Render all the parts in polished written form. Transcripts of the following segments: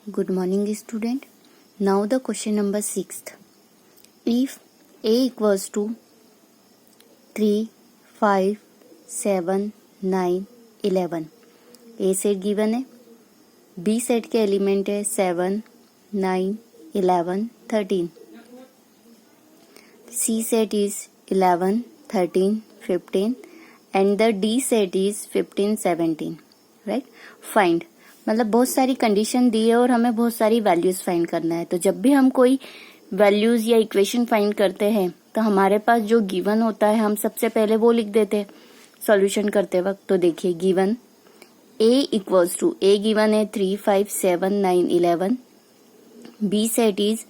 Good morning, student. Now the question number 6th. If A equals to 3, 5, 7, 9, 11. A set given है, B set के element है 7, 9, 11, 13. C set is 11, 13, 15 and the D set is 15, 17. Right? Find. मतलब बहुत सारी condition दी है और हमें बहुत सारी वैल्यूज फाइंड करना है. तो जब भी हम कोई वैल्यूज या इक्वेशन फाइंड करते हैं तो हमारे पास जो गिवन होता है हम सबसे पहले वो लिख देते हैं सॉल्यूशन करते वक्त. तो देखिए given A equals to A given है 3, 5, 7, 9, 11. B सेट इज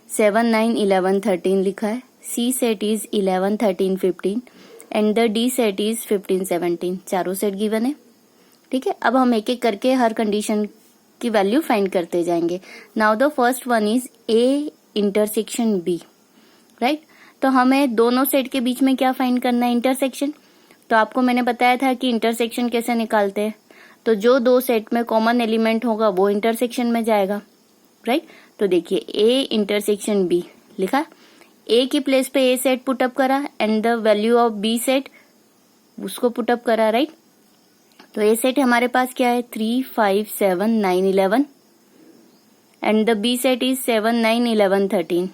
7, 9, 11, 13 लिखा है. C set is 11, 13, 15 and the D set is 15, 17. चारों सेट गिवन है. ठीक है, अब हम एक एक करके हर कंडीशन की वैल्यू फाइंड करते जाएंगे. Now the first one is A intersection B. Right, तो हमें दोनों सेट के बीच में क्या फाइंड करना है? इंटरसेक्शन. तो आपको मैंने बताया था कि इंटरसेक्शन कैसे निकालते हैं. तो जो दो सेट में कॉमन एलिमेंट होगा वो इंटरसेक्शन में जाएगा. राइट, तो देखिए A इंटरसेक्शन B लिखा. A की प्लेस पे A सेट पुटअप करा and the value of B set उसको पुटअप करा. राइट, तो A सेट हमारे पास क्या है? 3, 5, 7, 9, 11 and the B set is 7, 9, 11, 13.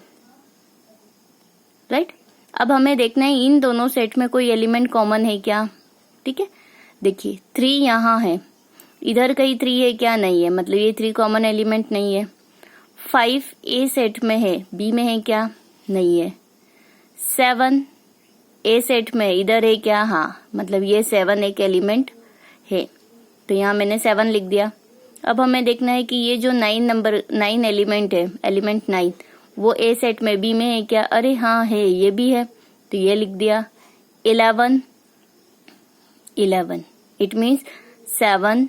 Right, अब हमें देखना है इन दोनों सेट में कोई एलिमेंट कॉमन है क्या. ठीक है, देखिए 3 यहाँ है, इधर कहीं 3 है क्या? नहीं है, मतलब ये 3 कॉमन एलिमेंट नहीं है. 5 A सेट में है, B में है क्या? नहीं है. 7 A सेट में इधर है क्या? हाँ, मतलब ये 7 एक एलिमेंट है, तो यहाँ मैंने 7 लिख दिया. अब हमें देखना है कि ये जो 9 एलिमेंट है, एलिमेंट 9 वो A सेट में B में है क्या? अरे हाँ है, ये भी है, तो ये लिख दिया. 11 इट मीन्स 7,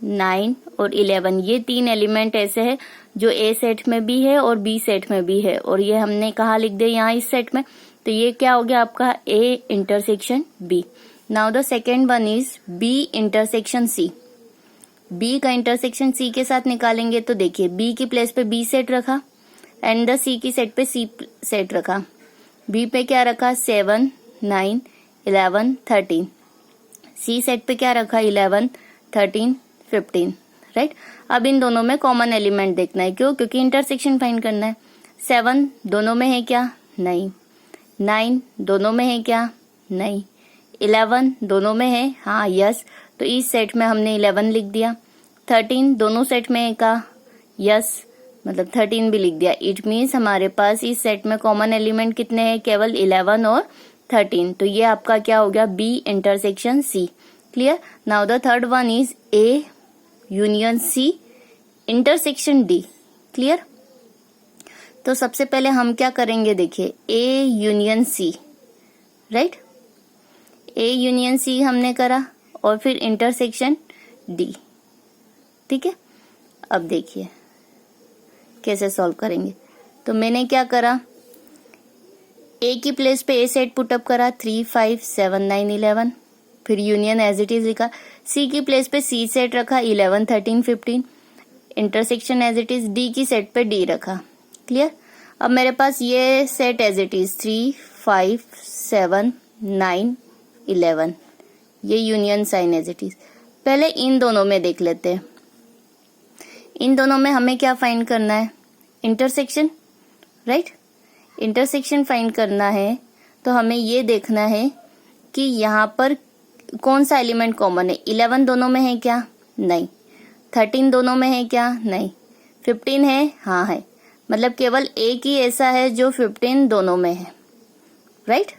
9 और 11 ये 3 एलिमेंट ऐसे है जो A सेट में भी है और B सेट में भी है, और ये हमने कहा लिख दिया यहाँ इस सेट में. तो ये क्या हो गया आपका? A intersection B. Now the second one is B intersection C. B का इंटरसेक्शन C के साथ निकालेंगे. तो देखिए B की प्लेस पे B सेट रखा एंड द C की सेट पे C सेट रखा. B पे क्या रखा? 7, 9, 11, 13. C सेट पे क्या रखा? 11, 13, 15. राइट, अब इन दोनों में कॉमन एलिमेंट देखना है. क्यों? क्योंकि इंटरसेक्शन फाइंड करना है. 7 दोनों में है क्या? नहीं. 9 दोनों में है क्या? नहीं. 11 दोनों में है, हाँ यस, तो इस सेट में हमने 11 लिख दिया. 13 दोनों सेट में है का? यस, मतलब 13 भी लिख दिया. इट मीन्स हमारे पास इस सेट में कॉमन एलिमेंट कितने हैं? केवल 11 और 13. तो ये आपका क्या हो गया? B intersection C. Clear. Now the third one is A union C intersection D. Clear. तो सबसे पहले हम क्या करेंगे? देखिए A union C. Right, A union C हमने करा और फिर इंटरसेक्शन D. ठीक है, अब देखिए कैसे सॉल्व करेंगे. तो मैंने क्या करा? A की प्लेस पे A सेट पुटअप करा 3, 5, 7, 9, 11. फिर यूनियन एज इट इज लिखा. C की प्लेस पे C सेट रखा 11, 13, 15. Intersection as it is D की सेट पे D रखा. क्लियर. अब मेरे पास ये सेट एज इट इज 3, 5, 7, 9, 11. ये union sign as it is. पहले इन दोनों में देख लेते हैं. इन दोनों में हमें क्या फाइंड करना है? इंटरसेक्शन. राइट, इंटरसेक्शन फाइंड करना है तो हमें ये देखना है कि यहाँ पर कौन सा एलिमेंट कॉमन है. 11 दोनों में है क्या? नहीं. 13 दोनों में है क्या? नहीं. 15 है, हाँ है, मतलब केवल एक ही ऐसा है जो 15 दोनों में है. राइट,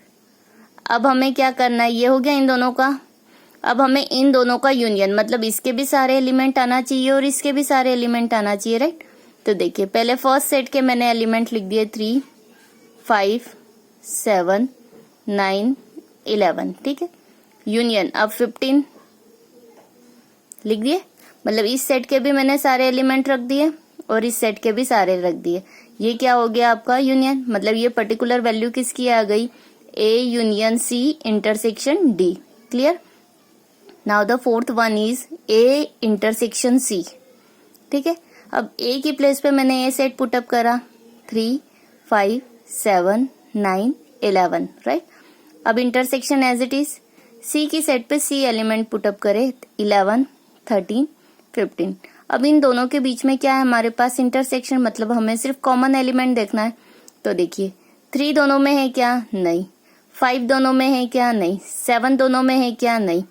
अब हमें क्या करना है? ये हो गया इन दोनों का. अब हमें इन दोनों का यूनियन, मतलब इसके भी सारे एलिमेंट आना चाहिए और इसके भी सारे एलिमेंट आना चाहिए. राइट, तो देखिए पहले फर्स्ट सेट के मैंने एलिमेंट लिख दिए 3, 5, 7, 9, 11. ठीक है, यूनियन अब 15 लिख दिए, मतलब इस सेट के भी मैंने सारे एलिमेंट रख दिए और इस सेट के भी सारे रख दिए. ये क्या हो गया आपका? यूनियन. मतलब ये पर्टिकुलर वैल्यू किसकी आ गई? A union C intersection D. Clear. Now the fourth one is A intersection C. ठीक है, अब ए की प्लेस पे मैंने ए सेट पुटअप करा 3, 5, 7, 9, 11, राइट। अब इंटरसेक्शन एज इट इज, सी की सेट पे सी एलिमेंट पुटअप करे 11, 13, 15। अब इन दोनों के बीच में क्या है हमारे पास इंटरसेक्शन, मतलब हमें सिर्फ कॉमन एलिमेंट देखना है। तो देखिए 3 दोनों में है क्या, नहीं। 5 दोनों में है क्या, नहीं। 7 दोनों में है क्या, नहीं।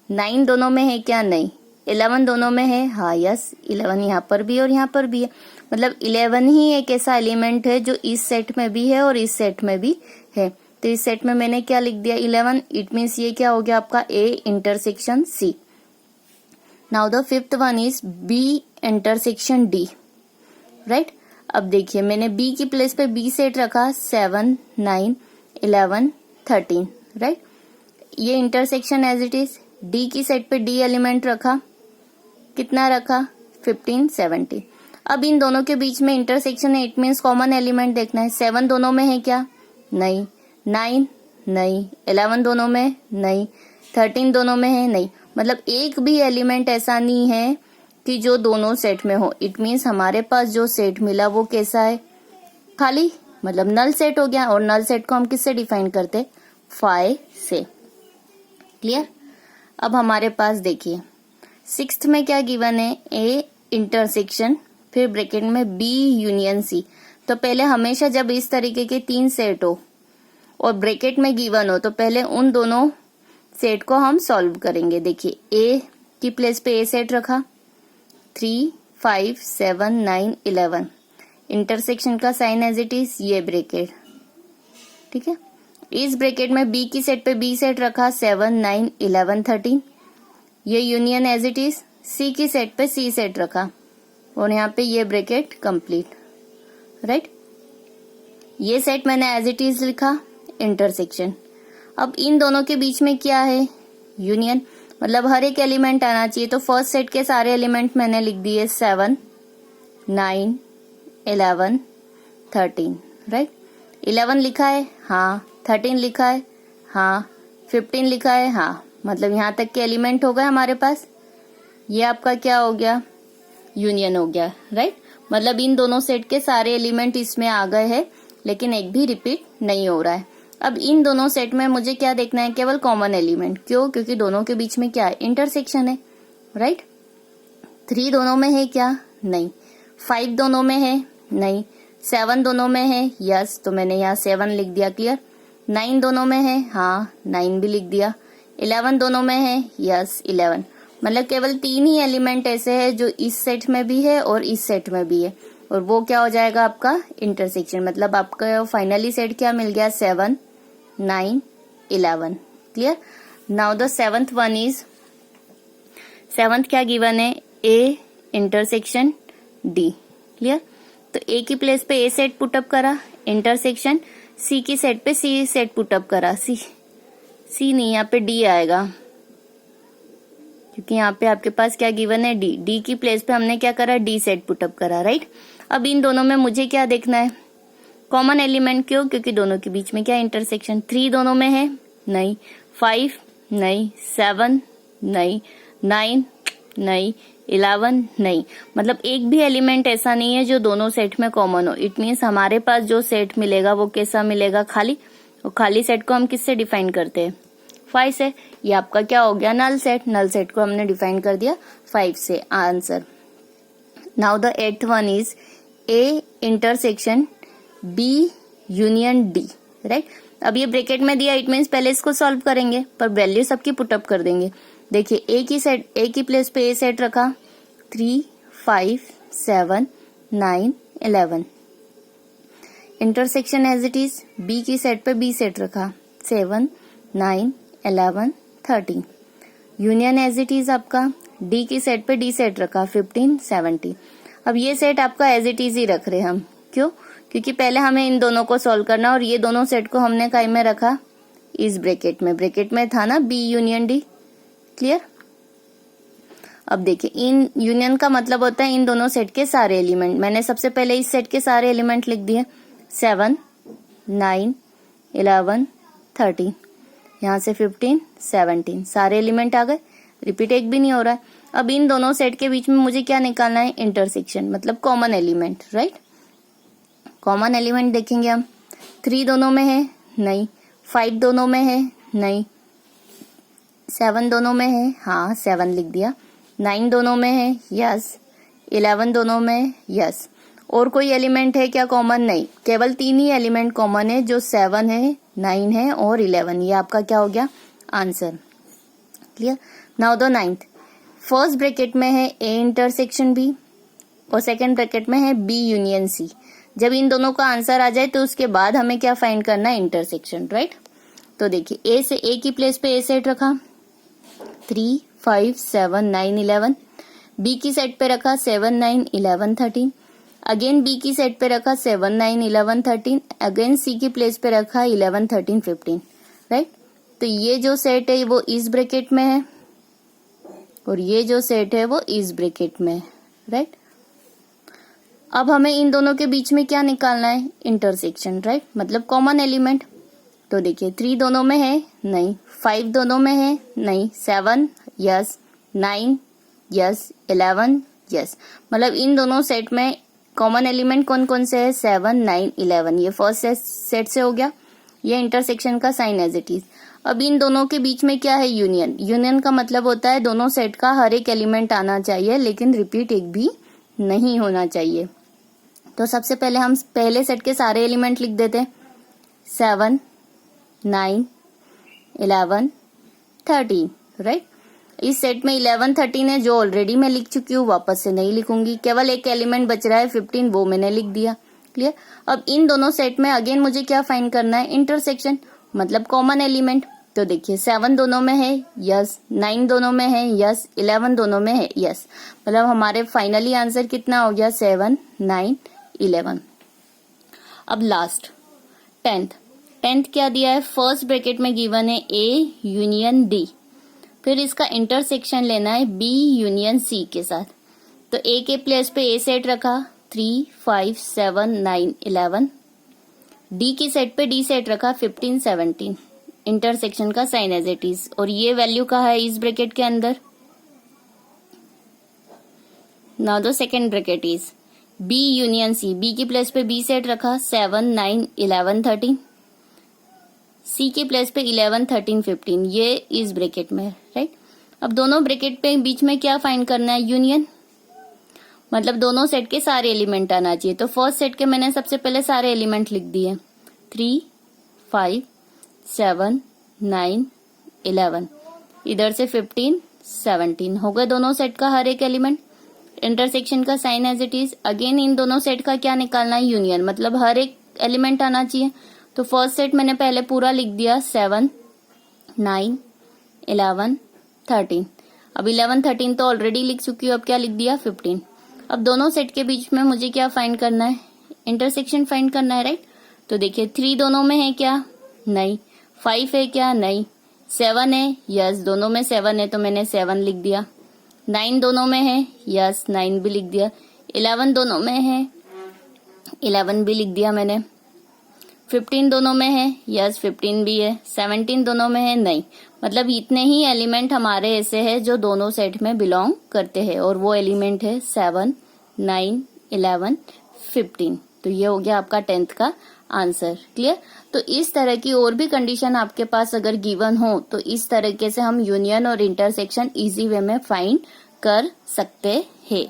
9 दोनों में है क्या, नहीं। 11 दोनों में है, हाँ यस 11 यहाँ पर भी और यहाँ पर भी है। मतलब 11 ही एक ऐसा एलिमेंट है जो इस सेट में भी है और इस सेट में भी है। तो इस सेट में मैंने क्या लिख दिया 11, इट मीन्स ये क्या हो गया आपका A intersection C. Now the fifth one is B intersection D, right. अब देखिए मैंने बी की प्लेस पे बी सेट रखा 7, 9, 11, 13, राइट। ये intersection as it is. D की सेट पे डी एलिमेंट रखा, कितना रखा 15, 17। अब इन दोनों के बीच में इंटरसेक्शन है, इट मीन्स कॉमन एलिमेंट देखना है। 7 दोनों में है क्या, नहीं। 9 नहीं। 11 दोनों में नहीं। 13 दोनों में है, नहीं। मतलब एक भी एलिमेंट ऐसा नहीं है कि जो दोनों सेट में हो। इट मीन्स हमारे पास जो सेट मिला वो कैसा है, खाली, मतलब नल सेट हो गया। और नल सेट को हम किससे डिफाइन करते, 5 से। क्लियर। अब हमारे पास देखिए 6th में क्या गिवन है, ए इंटरसेक्शन, फिर ब्रैकेट में बी यूनियन सी। तो पहले हमेशा जब इस तरीके के 3 सेट हो और ब्रैकेट में गिवन हो तो पहले उन दोनों सेट को हम सॉल्व करेंगे। देखिए ए की प्लेस पे ए सेट रखा 3, 5, 7, 9, 11। इंटरसेक्शन का साइन एज इट इज ये ब्रैकेट, ठीक है। इस ब्रैकेट में बी की सेट पे बी सेट रखा 7, 9, 11, 13। ये यूनियन एज इट इज। सी की सेट पे सी सेट रखा और यहाँ पे ये ब्रैकेट कंप्लीट, राइट। ये सेट मैंने एज इट इज लिखा इंटरसेक्शन। अब इन दोनों के बीच में क्या है, यूनियन, मतलब हर एक एलिमेंट आना चाहिए। तो फर्स्ट सेट के सारे एलिमेंट मैंने लिख दिए 7, 9, 11, 13, राइट। 11 लिखा है, हाँ। 13 लिखा है, हाँ। 15 लिखा है, हाँ। मतलब यहाँ तक के एलिमेंट हो गए हमारे पास। ये आपका क्या हो गया, यूनियन हो गया, राइट। मतलब इन दोनों सेट के सारे एलिमेंट इसमें आ गए हैं, लेकिन एक भी रिपीट नहीं हो रहा है। अब इन दोनों सेट में मुझे क्या देखना है, केवल कॉमन एलिमेंट। क्यों, क्योंकि दोनों के बीच में क्या है, इंटरसेक्शन है, राइट। 3 दोनों में है क्या, नहीं। 5 दोनों में है, नहीं। 7 दोनों में है, यस, तो मैंने यहाँ 7 लिख दिया, क्लियर। 9 दोनों में है, हाँ 9 भी लिख दिया। 11 दोनों में है, यस 11। मतलब केवल 3 ही एलिमेंट ऐसे हैं जो इस सेट में भी है और इस सेट में भी है, और वो क्या हो जाएगा आपका इंटरसेक्शन। मतलब आपका फाइनली सेट क्या मिल गया, 7, 9, 11, clear. Now the 7th one is, 7th क्या गिवन है, ए इंटरसेक्शन डी, क्लियर। तो ए की प्लेस पे ए सेट पुटअप करा, इंटरसेक्शन। सी की सेट पे सी सेट पुटअप करा, सी नहीं, यहाँ पे डी आएगा, क्योंकि यहाँ पे आपके पास क्या गिवन है, डी। डी की प्लेस पे हमने क्या करा, डी सेट पुटअप करा, राइट। अब इन दोनों में मुझे क्या देखना है, कॉमन एलिमेंट। क्यों, क्योंकि दोनों के बीच में क्या इंटरसेक्शन। 3 दोनों में है, नहीं। 5 नहीं। 7 नहीं। 9 नहीं। 11 नहीं। मतलब एक भी एलिमेंट ऐसा नहीं है जो दोनों सेट में कॉमन हो। इट मीन्स हमारे पास जो सेट मिलेगा वो कैसा मिलेगा, खाली। और खाली सेट को हम किससे डिफाइन करते हैं, 5 से। ये आपका क्या हो गया, नल सेट। नल सेट को हमने डिफाइन कर दिया 5 से, answer. Now the 8th one is A intersection B union D, right. अब ये ब्रैकेट में दिया, इट मीन्स पहले इसको सॉल्व करेंगे, पर वैल्यू सबकी पुटअप कर देंगे। देखिए ए की प्लेस पे ए सेट रखा 3, 5, 7, 9, 11। Intersection as it is. B की सेट पे बी सेट रखा 7, 9, 11, 13। यूनियन एज इट इज आपका। डी की सेट पे डी सेट रखा 15, 17। अब ये सेट आपका एज इट इज ही रख रहे हम, क्यों, क्योंकि पहले हमें इन दोनों को सॉल्व करना, और ये दोनों सेट को हमने काय में रखा, इस ब्रैकेट में। ब्रैकेट में था ना बी यूनियन डी, क्लियर। अब देखिए इन यूनियन का मतलब होता है इन दोनों सेट के सारे एलिमेंट। मैंने सबसे पहले इस सेट के सारे एलिमेंट लिख दिए 7, 9, 11, 13। यहाँ से 15, 17 सारे एलिमेंट आ गए, रिपीट एक भी नहीं हो रहा है। अब इन दोनों सेट के बीच में मुझे क्या निकालना है, इंटरसेक्शन, मतलब common element, right. Common element देखेंगे हम, 3 दोनों में है, नहीं। 5 दोनों में है, नहीं। 7 दोनों में है, हाँ 7 लिख दिया। 9 दोनों में है, यस। 11 दोनों में, यस। और कोई एलिमेंट है क्या कॉमन, नहीं। केवल 3 ही एलिमेंट कॉमन है, जो 7 है, 9 है और 11। ये आपका क्या हो गया, answer. Clear. Now the 9th, first bracket में है ए इंटरसेक्शन बी और सेकंड ब्रैकेट में है बी यूनियन सी। जब इन दोनों का आंसर आ जाए तो उसके बाद हमें क्या फाइंड करना है, इंटरसेक्शन, राइट। तो देखिए, ए से ए की प्लेस पे ए सेट रखा 3, 5, 7, 9, 11। बी की सेट पे रखा 7, 9, 11, 13। अगेन बी की सेट पे रखा 7, 9, 11, 13। अगेन सी की प्लेस पे रखा 11, 13, 15, राइट। तो ये जो सेट है वो इस ब्रैकेट में है और ये जो सेट है वो इस ब्रैकेट में है, राइट। अब हमें इन दोनों के बीच में क्या निकालना है, इंटरसेक्शन, राइट, मतलब कॉमन एलिमेंट। तो देखिए, 3 दोनों में है, नहीं। 5 दोनों में है, नहीं। 7, यस। 9, यस। 11, यस। मतलब इन दोनों सेट में कॉमन एलिमेंट कौन कौन से है, 7, 9, 11। ये फर्स्ट सेट से हो गया। ये इंटरसेक्शन का साइन एज इट इज। अब इन दोनों के बीच में क्या है, यूनियन। यूनियन का मतलब होता है दोनों सेट का हर एक एलिमेंट आना चाहिए, लेकिन रिपीट एक भी नहीं होना चाहिए। तो सबसे पहले हम पहले सेट के सारे एलिमेंट लिख देते हैं, 7, 9, 11, 13, राइट। इस सेट में 11, 13 है, जो ऑलरेडी मैं लिख चुकी हूँ, वापस से नहीं लिखूंगी। केवल एक एलिमेंट बच रहा है 15, वो मैंने लिख दिया। क्लियर। अब इन दोनों सेट में अगेन मुझे क्या फाइंड करना है, इंटरसेक्शन, मतलब कॉमन एलिमेंट। तो देखिए, 7 दोनों में है, यस। 9 दोनों में है, यस। 11 दोनों में है, यस। मतलब हमारे फाइनली आंसर कितना हो गया, 7, 9, 11। अब लास्ट 10th क्या दिया है, फर्स्ट ब्रैकेट में गिवन है ए यूनियन डी। फिर इसका इंटरसेक्शन लेना है बी यूनियन सी के साथ। तो ए के प्लेस पे ए सेट रखा 3, 5, 7, 9, 11। डी की सेट पे डी सेट रखा 15, 17। इंटरसेक्शन का साइन एज इट इज। और ये वैल्यू का है इस ब्रैकेट के अंदर। Now the second bracket is B union C. B की प्लेस पे बी सेट रखा 7, 9, 11, 13। सी की प्लेस पे 11, 13, 15। ये इस ब्रैकेट में है, राइट। अब दोनों ब्रैकेट पे बीच में क्या फाइंड करना है, यूनियन, मतलब दोनों सेट के सारे एलिमेंट आना चाहिए। तो फर्स्ट सेट के मैंने सबसे पहले सारे एलिमेंट लिख दिए, 3, 5, 7, 9, 11। इधर से 15, 17 हो गए दोनों सेट का हर एक एलिमेंट। इंटरसेक्शन का sign as it is. Again इन दोनों सेट का क्या निकालना है, यूनियन, मतलब हर एक एलिमेंट आना चाहिए। तो फर्स्ट सेट मैंने पहले पूरा लिख दिया, 7, 9, 11, 13। अब 11, 13 तो ऑलरेडी लिख चुकी हूँ, अब क्या लिख दिया, 15। अब दोनों सेट के बीच में मुझे क्या फाइंड करना है, इंटरसेक्शन फाइंड करना है, राइट। तो देखिए, 3 दोनों में है क्या, नहीं। 5 है क्या, नहीं। 7 है, यस। दोनों में 7 है तो मैंने 7 लिख दिया। 9 दोनों में है, यस। 9 भी लिख दिया। 11 दोनों में है, 11 भी लिख दिया मैंने। 15 दोनों में है, यस। 15 भी है। 17 दोनों में है, नहीं। मतलब इतने ही एलिमेंट हमारे ऐसे हैं जो दोनों सेट में बिलोंग करते हैं, और वो एलिमेंट है 7, 9, 11, 15। तो ये हो गया आपका 10th का आंसर। क्लियर। तो इस तरह की और भी कंडीशन आपके पास अगर गिवन हो तो इस तरीके से हम यूनियन और इंटरसेक्शन इजी वे में फाइंड कर सकते हैं।